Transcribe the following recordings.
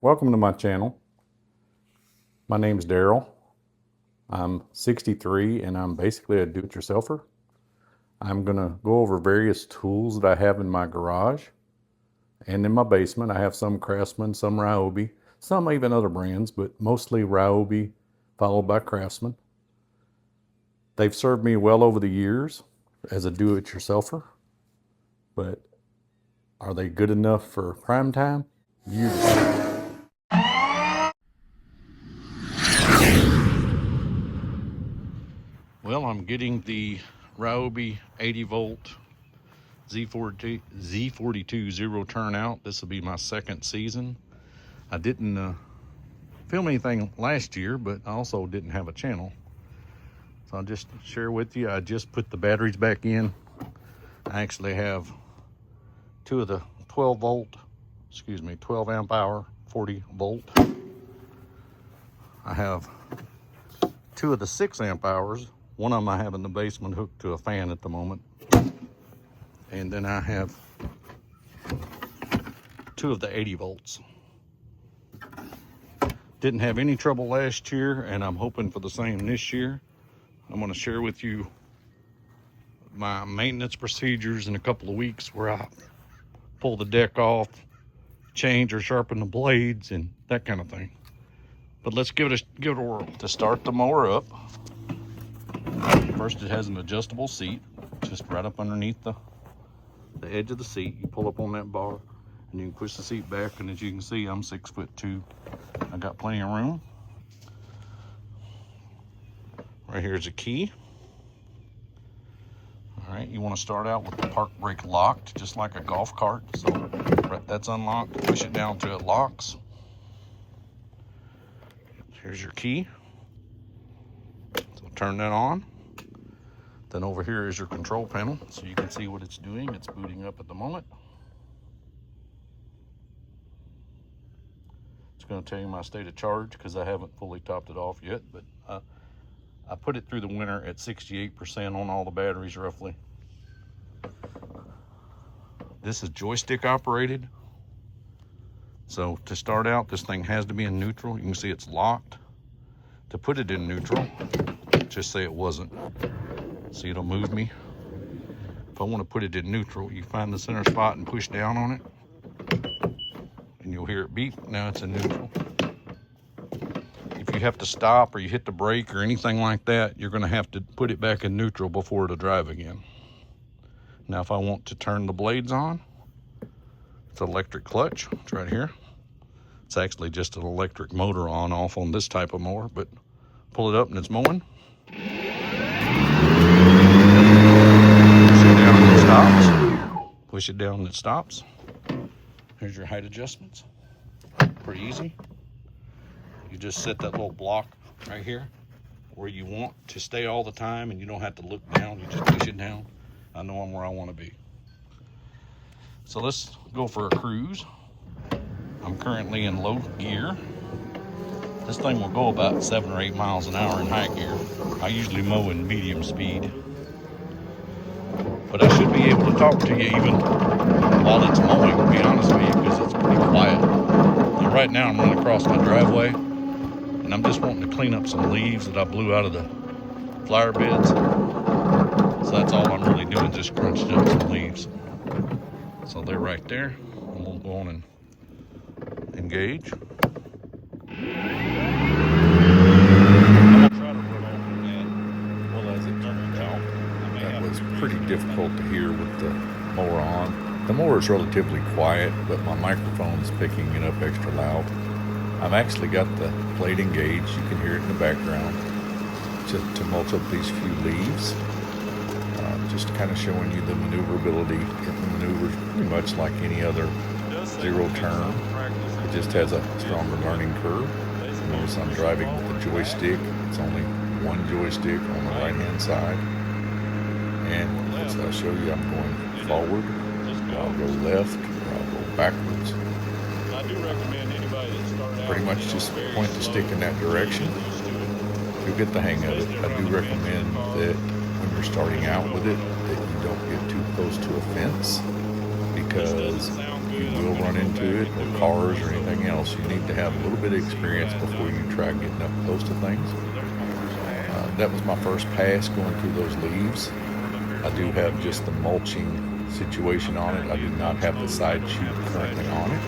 Welcome to my channel. My name is Daryl. I'm 63 and I'm basically a do-it-yourselfer. I'm going to go over various tools that I have in my garage and in my basement. I have some Craftsman, some Ryobi, some even other brands, but mostly Ryobi followed by Craftsman. They've served me well over the years as a do-it-yourselfer, but are they good enough for prime time? You decide. Well, I'm getting the Ryobi 80 volt Z42 zero turnout. This will be my second season. I didn't film anything last year, but I also didn't have a channel. So I'll just share with you, I just put the batteries back in. I actually have two of the 12 amp hour 40 volt. I have two of the 6 amp hours. One of them I have in the basement hooked to a fan at the moment. And then I have two of the 80 volts. Didn't have any trouble last year, and I'm hoping for the same this year. I'm going to share with you my maintenance procedures in a couple of weeks where I pull the deck off, change or sharpen the blades, and that kind of thing. But let's give it a whirl. To start the mower up, first it has an adjustable seat, just right up underneath the edge of the seat. You pull up on that bar and you can push the seat back, and as you can see, I'm 6'2". I got plenty of room. Right here's a key. All right, you want to start out with the park brake locked, just like a golf cart. So right, that's unlocked. Push it down till it locks. Here's your key. So turn that on. Then over here is your control panel, so you can see what it's doing. It's booting up at the moment. It's going to tell you my state of charge because I haven't fully topped it off yet, but I put it through the winter at 68% on all the batteries roughly. This is joystick operated. So to start out, this thing has to be in neutral. You can see it's locked. To put it in neutral, just say it wasn't. See, it'll move me. If I want to put it in neutral, you find the center spot and push down on it, and you'll hear it beep. Now it's in neutral. If you have to stop or you hit the brake or anything like that, you're going to have to put it back in neutral before it'll drive again. Now, if I want to turn the blades on, it's electric clutch. It's right here. It's actually just an electric motor on-off on this type of mower, but pull it up and it's mowing. Push it down and it stops. Here's your height adjustments. Pretty easy. You just set that little block right here where you want to stay all the time, and you don't have to look down. You just push it down. I know I'm where I want to be. So let's go for a cruise. I'm currently in low gear. This thing will go about 7 or 8 miles an hour in high gear. I usually mow in medium speed. But I should be able to talk to you even while it's mowing, to be honest with you, because it's pretty quiet. Now, right now I'm running across my driveway, and I'm just wanting to clean up some leaves that I blew out of the flower beds. So that's all I'm really doing, just crunching up some leaves. So they're right there, and we'll go on and engage. That was pretty difficult to hear with the mower on. The mower is relatively quiet, but my microphone's picking it up extra loud. I've actually got the blade engaged. You can hear it in the background. Just to mulch up these few leaves. Just kind of showing you the maneuverability. It maneuvers pretty much like any other zero turn. It just has a stronger learning curve. Notice I'm driving with a joystick. It's only one joystick on the right hand side. And as I show you, I'm going forward, or I'll go left, or I'll go backwards. I do recommend anybody that start out pretty much just point the stick in that direction. You'll get the hang of it. I do recommend that when you're starting out with it, that you don't get too close to a fence. because you will run into it, or cars or anything else. You need to have a little bit of experience before you try getting up close to things. That was my first pass going through those leaves. I do have just the mulching situation on it. I do not have the side chute currently on it.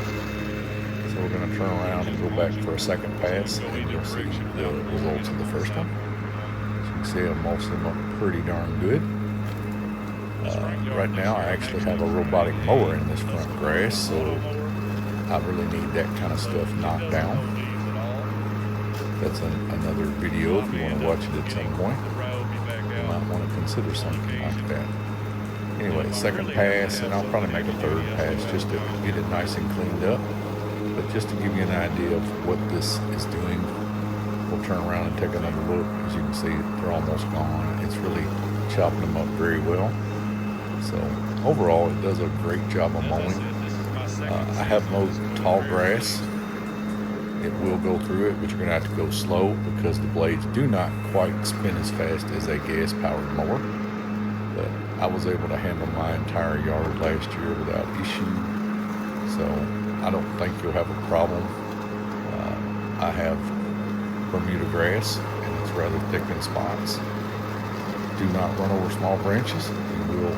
So we're going to turn around and go back for a second pass, and you'll see the results of the first one. As you can see, I'm mulching them up pretty darn good. Right now I actually have a robotic mower in this front grass, so I really need that kind of stuff knocked down. That's another video if you want to watch it at some point. You might want to consider something like that. Anyway, second pass, and I'll probably make a third pass just to get it nice and cleaned up. But just to give you an idea of what this is doing, we'll turn around and take another look. As you can see, they're almost gone. It's really chopping them up very well. So overall, it does a great job of mowing. I have mowed tall grass. It will go through it, but you're going to have to go slow because the blades do not quite spin as fast as a gas-powered mower. But I was able to handle my entire yard last year without issue. So I don't think you'll have a problem. I have Bermuda grass, and it's rather thick in spots. Do not run over small branches. You will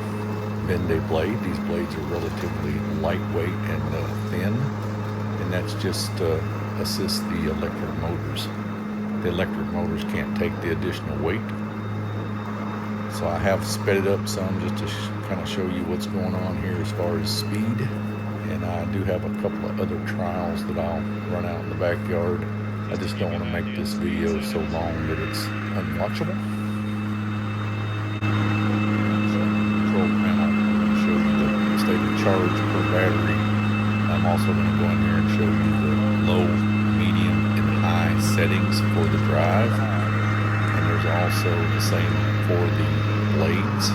bend a blade. These blades are relatively lightweight and thin, and that's just to assist the electric motors. The electric motors can't take the additional weight. So I have sped it up some just to kind of show you what's going on here as far as speed. And I do have a couple of other trials that I'll run out in the backyard. I just don't want to make this video so long that it's unwatchable. Control panel, I'm going to show you the state of charge per battery. I'm also going to go in here and show you the low, medium, and high settings for the drive. And there's also the same for the blades.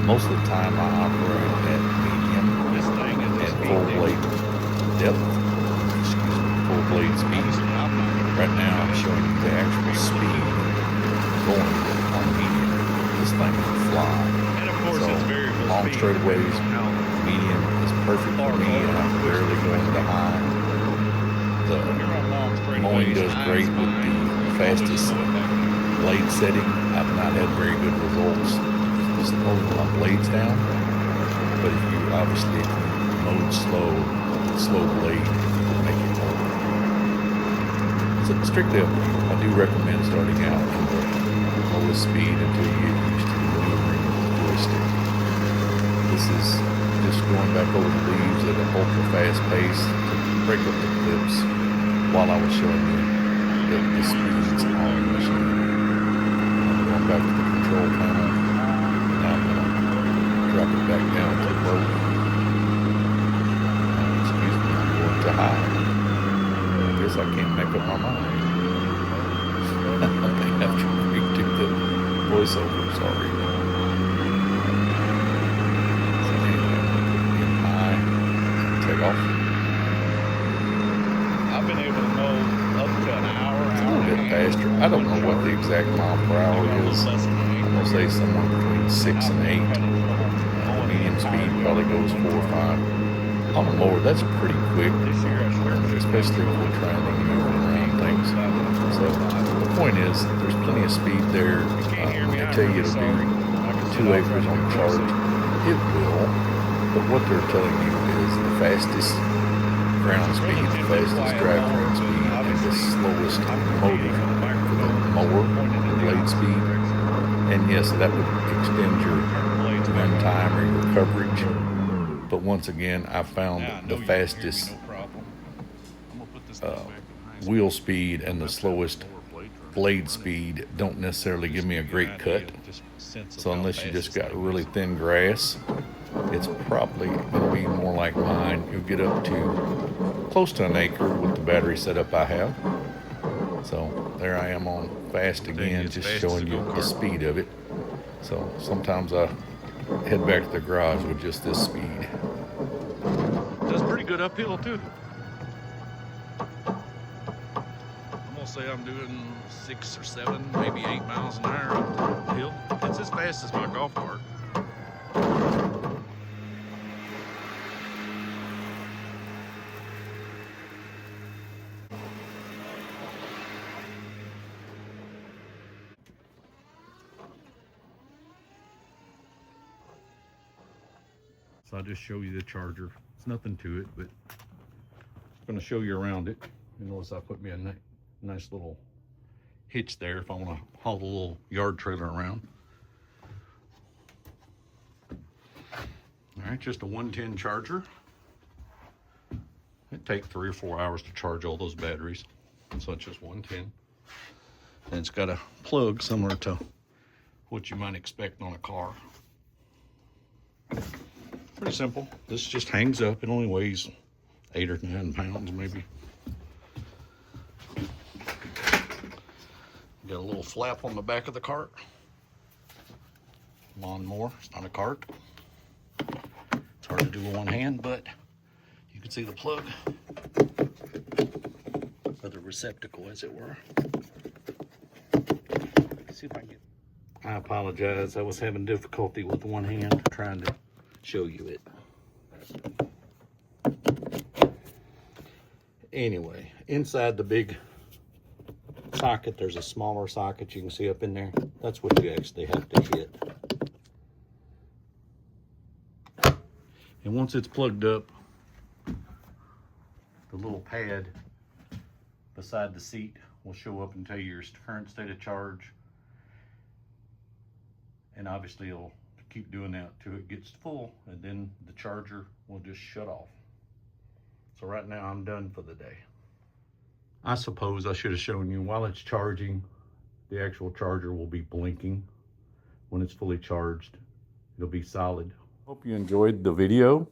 Most of the time I operate at medium and full blade depth, full blade speed. Right now I'm showing you the actual speed going on medium. This thing will fly. So long straightaways, medium is perfect for me, and I'm rarely going to high. The mowing does great with the fastest blade setting. I've not had very good results just holding my blades down. But if you mowed slow blade, will make it more. So strictly up to you. I do recommend starting out in the lowest speed until you get used to the maneuvering of the joystick. This is just going back over the leaves at an ultra fast pace to break up the clips while I was showing you the speeds on the machine. I'm going back to the control panel, and I'm going to drop it back down to low. Excuse me, I'm going to high. I guess I can't make up my mind. I may have to redo the voiceover, sorry. So anyway, in high, take off. I've been able to mow up to an hour. It's a little bit faster. I don't know what the exact mile per hour is. I'm going to say somewhere between 6 and 8. Medium speed probably goes 4 or 5. On the mower, that's pretty quick, especially if we're trying to maneuver around things. So the point is, there's plenty of speed there. When they tell you it'll do 2 acres on the chart, it will. But what they're telling you is the fastest ground speed, the fastest drivetrain speed, and the slowest motor for the mower, the blade speed. And yes, that would extend your run time or your coverage. But once again, I found the fastest wheel speed and the slowest blade speed don't necessarily give me a great cut. So unless you just got really thin grass, it's probably going to be more like mine. You'll get up to close to an acre with the battery setup I have. So there I am on fast again, just showing you the speed of it. So sometimes I head back to the garage with just this speed. Does pretty good uphill too. I'm gonna say I'm doing 6 or 7, maybe 8 miles an hour uphill. It's as fast as my golf cart. So I'll just show you the charger. It's nothing to it, but I'm going to show you around it. You notice I put me a nice little hitch there if I want to haul the little yard trailer around. All right, just a 110 charger. It takes 3 or 4 hours to charge all those batteries. So it's just 110. And it's got a plug similar to what you might expect on a car. Pretty simple. This just hangs up. It only weighs 8 or 9 pounds maybe. Got a little flap on the back of the cart. Lawnmower. It's not a cart. It's hard to do with one hand, but you can see the plug, or the receptacle as it were. Let's see if I can get... I apologize. I was having difficulty with one hand trying to show you it. Anyway, inside the big socket, there's a smaller socket you can see up in there. That's what you actually have to hit. And once it's plugged up, the little pad beside the seat will show up and tell you your current state of charge. And obviously it'll keep doing that till it gets full, and then the charger will just shut off. So right now I'm done for the day. I suppose I should have shown you while it's charging, the actual charger will be blinking. When it's fully charged, it'll be solid. Hope you enjoyed the video.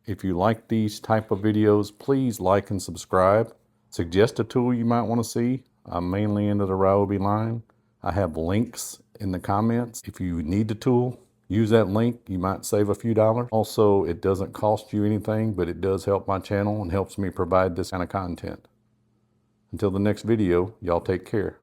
If you like these type of videos, please like and subscribe. Suggest a tool you might want to see. I'm mainly into the Ryobi line. I have links in the comments. If you need the tool, use that link. You might save a few dollars. Also, it doesn't cost you anything, but it does help my channel and helps me provide this kind of content. Until the next video, y'all take care.